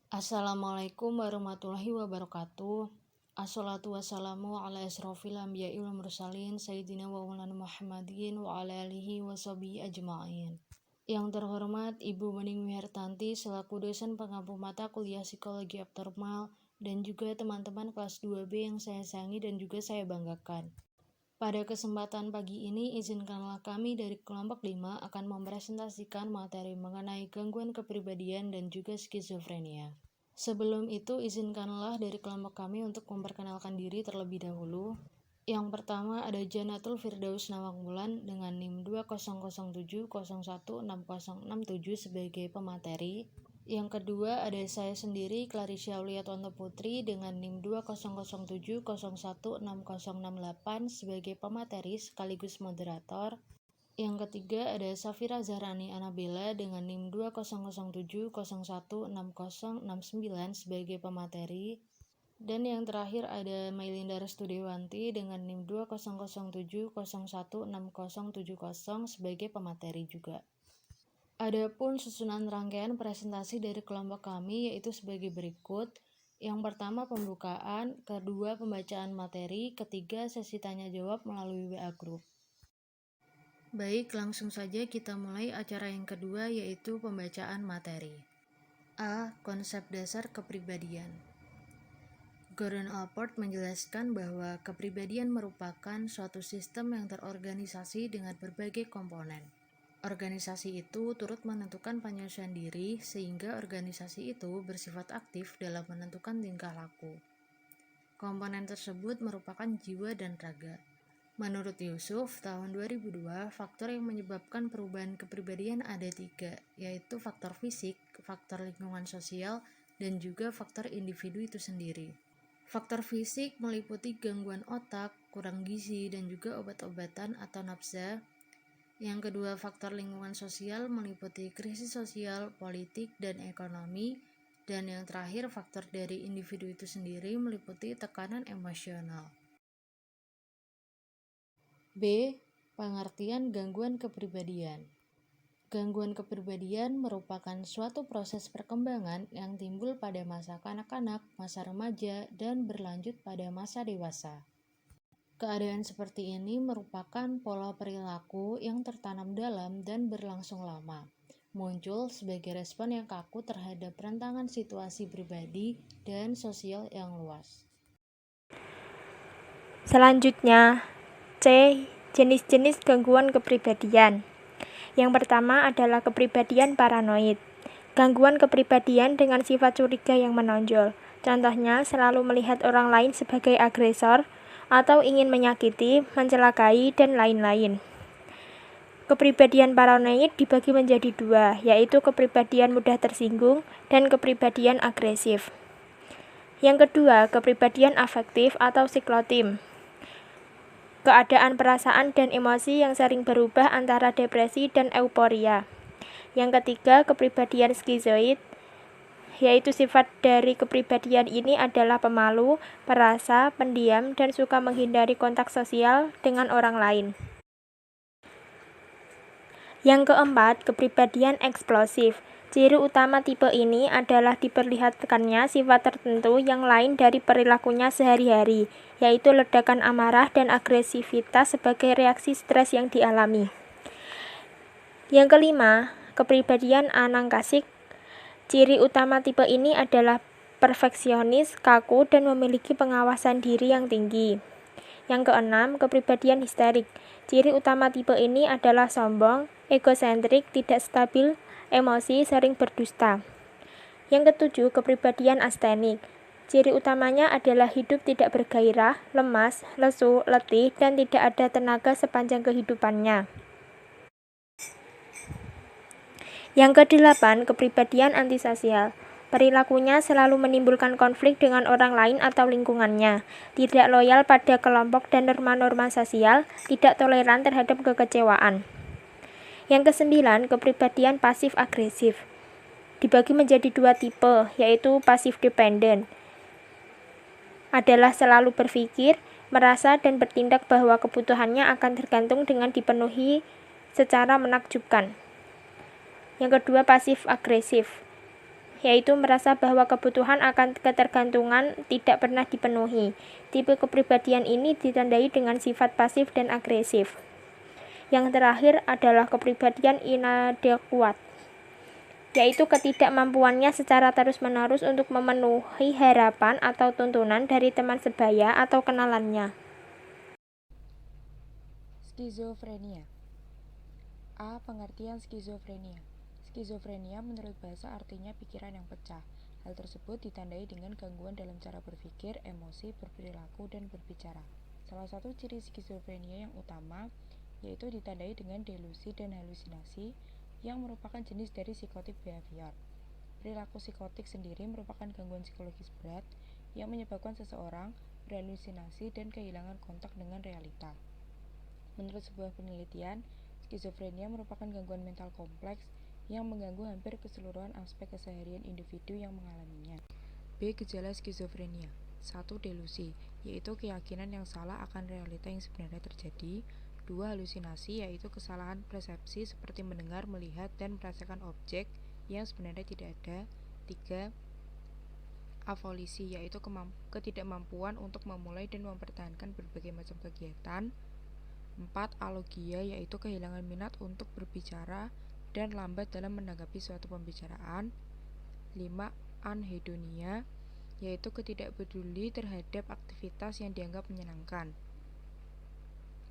Assalamualaikum warahmatullahi wabarakatuh. Assalatu wassalamu ala asrofil anbiya'i wal mursalin Sayyidina wa maulana Muhammadin wa ala alihi wa sahbihi ajma'in. Yang terhormat Ibu Bening Wihartanti selaku dosen pengampu mata kuliah psikologi abnormal dan juga teman-teman kelas 2B yang saya sayangi dan juga saya banggakan. Pada kesempatan pagi ini, izinkanlah kami dari kelompok 5 akan mempresentasikan materi mengenai gangguan kepribadian dan juga skizofrenia. Sebelum itu, izinkanlah dari kelompok kami untuk memperkenalkan diri terlebih dahulu. Yang pertama ada Janatul Firdaus Nawangwulan dengan NIM 2007016067 sebagai pemateri. Yang kedua ada saya sendiri, Clarisya Auliatonto Putri dengan NIM 2007016068 sebagai pemateri sekaligus moderator. Yang ketiga ada Safira Zahrani Anabella dengan NIM 2007016069 sebagai pemateri. Dan yang terakhir ada Mailinda Restudewanti dengan NIM 2007016070 sebagai pemateri juga. Adapun susunan rangkaian presentasi dari kelompok kami yaitu sebagai berikut. Yang pertama pembukaan, kedua pembacaan materi, ketiga sesi tanya jawab melalui WA Group. Baik, langsung saja kita mulai acara yang kedua yaitu pembacaan materi. A. Konsep dasar kepribadian. Gordon Allport menjelaskan bahwa kepribadian merupakan suatu sistem yang terorganisasi dengan berbagai komponen. Organisasi itu turut menentukan penyelesaian diri sehingga organisasi itu bersifat aktif dalam menentukan tingkah laku. Komponen tersebut merupakan jiwa dan raga. Menurut Yusuf, tahun 2002, faktor yang menyebabkan perubahan kepribadian ada 3, yaitu faktor fisik, faktor lingkungan sosial, dan juga faktor individu itu sendiri. Faktor fisik meliputi gangguan otak, kurang gizi, dan juga obat-obatan atau nafsa. Yang kedua, faktor lingkungan sosial meliputi krisis sosial, politik, dan ekonomi. Dan yang terakhir, faktor dari individu itu sendiri meliputi tekanan emosional. B. Pengertian gangguan kepribadian. Gangguan kepribadian merupakan suatu proses perkembangan yang timbul pada masa kanak-kanak, masa remaja, dan berlanjut pada masa dewasa. Keadaan seperti ini merupakan pola perilaku yang tertanam dalam dan berlangsung lama, muncul sebagai respon yang kaku terhadap rentangan situasi pribadi dan sosial yang luas. Selanjutnya, C. Jenis-jenis gangguan kepribadian. Yang pertama adalah kepribadian paranoid. Gangguan kepribadian dengan sifat curiga yang menonjol. Contohnya, selalu melihat orang lain sebagai agresor, atau ingin menyakiti, mencelakai, dan lain-lain. Kepribadian paranoid dibagi menjadi 2, yaitu kepribadian mudah tersinggung dan kepribadian agresif. Yang kedua, kepribadian afektif atau siklotim. Keadaan perasaan dan emosi yang sering berubah antara depresi dan euforia. Yang ketiga, kepribadian skizoid, yaitu sifat dari kepribadian ini adalah pemalu, perasa, pendiam, dan suka menghindari kontak sosial dengan orang lain. Yang keempat, kepribadian eksplosif. Ciri utama tipe ini adalah diperlihatkannya sifat tertentu yang lain dari perilakunya sehari-hari, yaitu ledakan amarah dan agresivitas sebagai reaksi stres yang dialami. Yang kelima, kepribadian anangkasik. Ciri utama tipe ini adalah perfeksionis, kaku, dan memiliki pengawasan diri yang tinggi. Yang keenam, kepribadian histerik. Ciri utama tipe ini adalah sombong, egosentrik, tidak stabil, emosi, sering berdusta. Yang ketujuh, kepribadian astenik. Ciri utamanya adalah hidup tidak bergairah, lemas, lesu, letih, dan tidak ada tenaga sepanjang kehidupannya. Yang kedelapan, kepribadian antisosial. Perilakunya selalu menimbulkan konflik dengan orang lain atau lingkungannya, tidak loyal pada kelompok dan norma-norma sosial, tidak toleran terhadap kekecewaan. Yang kesembilan, kepribadian pasif-agresif. Dibagi menjadi 2 tipe, yaitu pasif dependent. Adalah selalu berpikir, merasa, dan bertindak bahwa kebutuhannya akan tergantung dengan dipenuhi secara menakjubkan. Yang kedua, pasif agresif, yaitu merasa bahwa kebutuhan akan ketergantungan tidak pernah dipenuhi. Tipe kepribadian ini ditandai dengan sifat pasif dan agresif. Yang terakhir adalah kepribadian inadekuat, yaitu ketidakmampuannya secara terus-menerus untuk memenuhi harapan atau tuntunan dari teman sebaya atau kenalannya. Skizofrenia. A. Pengertian skizofrenia. Skizofrenia menurut bahasa artinya pikiran yang pecah. Hal tersebut ditandai dengan gangguan dalam cara berpikir, emosi, berperilaku, dan berbicara. Salah satu ciri skizofrenia yang utama yaitu ditandai dengan delusi dan halusinasi yang merupakan jenis dari psikotik behavior. Perilaku psikotik sendiri merupakan gangguan psikologis berat yang menyebabkan seseorang berhalusinasi dan kehilangan kontak dengan realita. Menurut sebuah penelitian, skizofrenia merupakan gangguan mental kompleks yang mengganggu hampir keseluruhan aspek keseharian individu yang mengalaminya. B. Gejala skizofrenia. 1. Delusi, yaitu keyakinan yang salah akan realita yang sebenarnya terjadi. 2. Halusinasi, yaitu kesalahan persepsi seperti mendengar, melihat, dan merasakan objek yang sebenarnya tidak ada. 3. Avolisi, yaitu ketidakmampuan untuk memulai dan mempertahankan berbagai macam kegiatan. 4. Alogia, yaitu kehilangan minat untuk berbicara dan lambat dalam menanggapi suatu pembicaraan. 5. Anhedonia, yaitu ketidakpeduli terhadap aktivitas yang dianggap menyenangkan.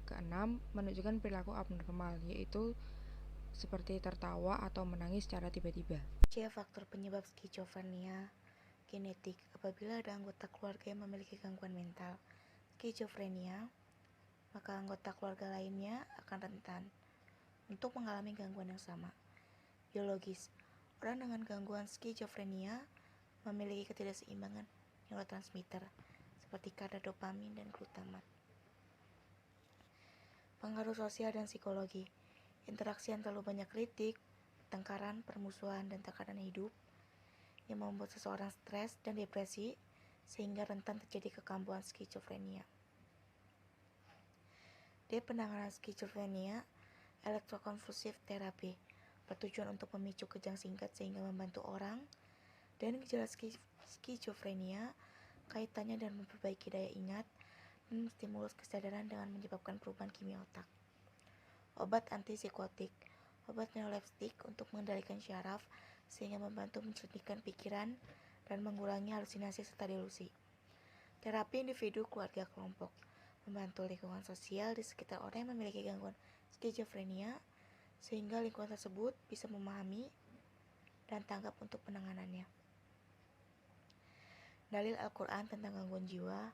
Keenam, menunjukkan perilaku abnormal, yaitu seperti tertawa atau menangis secara tiba-tiba. C. Faktor penyebab skizofrenia genetik. Apabila ada anggota keluarga yang memiliki gangguan mental skizofrenia, maka anggota keluarga lainnya akan rentan untuk mengalami gangguan yang sama. Biologis. Orang dengan gangguan skizofrenia memiliki ketidakseimbangan neurotransmitter seperti kadar dopamin dan glutamat. Pengaruh sosial dan psikologi. Interaksi yang terlalu banyak kritik, pertengkaran, permusuhan, dan tekanan hidup yang membuat seseorang stres dan depresi sehingga rentan terjadi kekambuhan skizofrenia. D. Penanganan skizofrenia elektrokonvulsif terapi bertujuan untuk memicu kejang singkat sehingga membantu orang dan gejala skizofrenia kaitannya dan memperbaiki daya ingat dan menstimulus kesadaran dengan menyebabkan perubahan kimia otak. Obat antipsikotik. Obat neuroleptik untuk mengendalikan syaraf sehingga membantu mencernihkan pikiran dan mengurangi halusinasi serta delusi. Terapi individu, keluarga, kelompok. Membantu lingkungan sosial di sekitar orang yang memiliki gangguan skizofrenia sehingga lingkungan tersebut bisa memahami dan tanggap untuk penanganannya. Dalil Al-Quran tentang gangguan jiwa,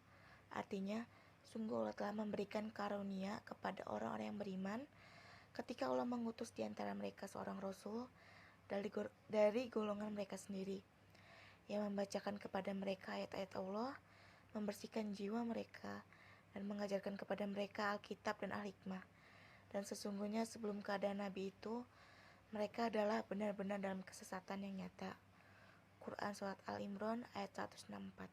artinya sungguh Allah telah memberikan karunia kepada orang-orang yang beriman ketika Allah mengutus di antara mereka seorang Rasul dari golongan mereka sendiri yang membacakan kepada mereka ayat-ayat Allah, membersihkan jiwa mereka dan mengajarkan kepada mereka Alkitab dan Al-Hikmah. Dan sesungguhnya sebelum keadaan Nabi itu, mereka adalah benar-benar dalam kesesatan yang nyata. Quran Surat Al-Imran ayat 164.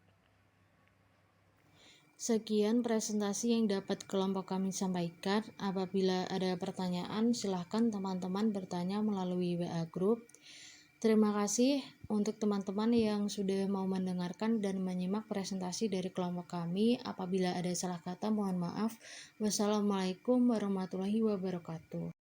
Sekian presentasi yang dapat kelompok kami sampaikan. Apabila ada pertanyaan, silahkan teman-teman bertanya melalui WA Group. Terima kasih untuk teman-teman yang sudah mau mendengarkan dan menyimak presentasi dari kelompok kami. Apabila ada salah kata, mohon maaf. Wassalamualaikum warahmatullahi wabarakatuh.